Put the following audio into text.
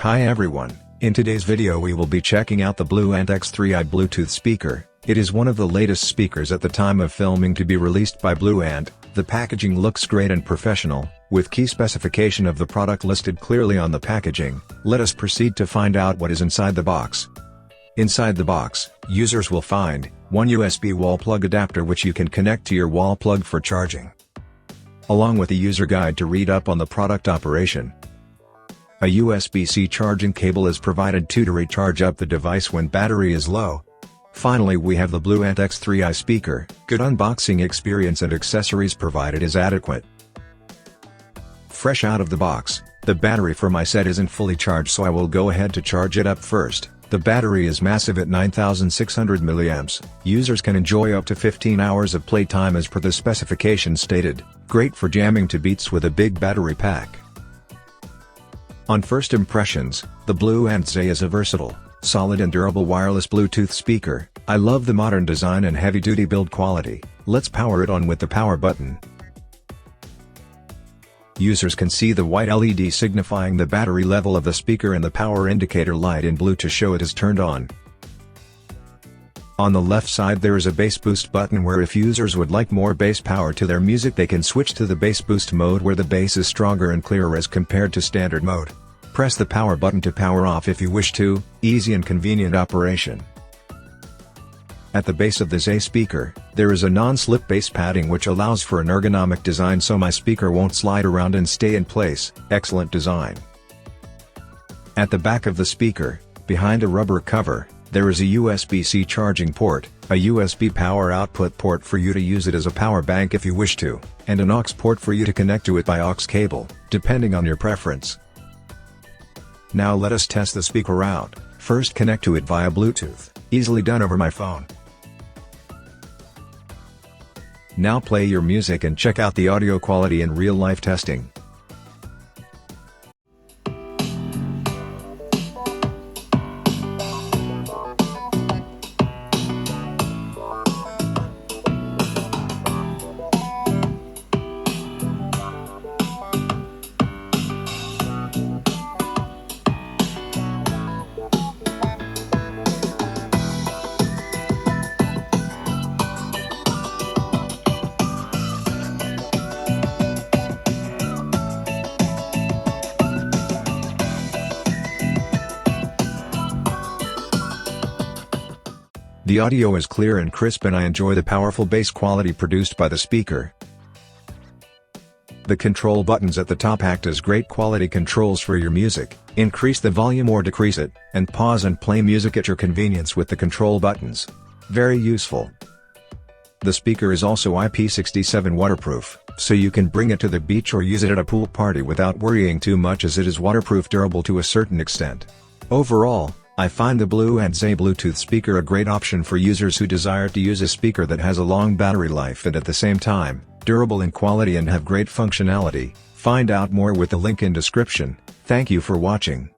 Hi everyone, in today's video we will be checking out the BlueAnt X3i Bluetooth speaker. It is one of the latest speakers at the time of filming to be released by BlueAnt. The packaging looks great and professional, with key specification of the product listed clearly on the packaging. Let us proceed to find out what is inside the box. Inside the box, users will find one USB wall plug adapter which you can connect to your wall plug for charging, along with a user guide to read up on the product operation. A USB-C charging cable is provided to recharge up the device when battery is low. Finally, we have the BlueAnt X3i speaker. Good unboxing experience and accessories provided is adequate. Fresh out of the box, the battery for my set isn't fully charged, so I will go ahead to charge it up first. The battery is massive at 9600 mAh. Users can enjoy up to 15 hours of playtime as per the specification stated. Great for jamming to beats with a big battery pack. On first impressions, the BlueAnt X3i is a versatile, solid and durable wireless Bluetooth speaker. I love the modern design and heavy-duty build quality. Let's power it on with the power button. Users can see the white LED signifying the battery level of the speaker and the power indicator light in blue to show it is turned on. On the left side there is a bass boost button where if users would like more bass power to their music they can switch to the bass boost mode where the bass is stronger and clearer as compared to standard mode. Press the power button to power off if you wish to. Easy and convenient operation. At the base of the X3i speaker, there is a non-slip base padding which allows for an ergonomic design so my speaker won't slide around and stay in place. Excellent design. At the back of the speaker, behind a rubber cover, there is a USB-C charging port, a USB power output port for you to use it as a power bank if you wish to, and an aux port for you to connect to it by aux cable, depending on your preference. Now let us test the speaker out. First connect to it via Bluetooth, easily done over my phone. Now play your music and check out the audio quality in real-life testing. The audio is clear and crisp and I enjoy the powerful bass quality produced by the speaker. The control buttons at the top act as great quality controls for your music. Increase the volume or decrease it, and pause and play music at your convenience with the control buttons. Very useful. The speaker is also IP67 waterproof, so you can bring it to the beach or use it at a pool party without worrying too much as it is waterproof durable to a certain extent. Overall, I find the BlueAnt X3i Bluetooth speaker a great option for users who desire to use a speaker that has a long battery life and at the same time, durable in quality and have great functionality. Find out more with the link in description. Thank you for watching.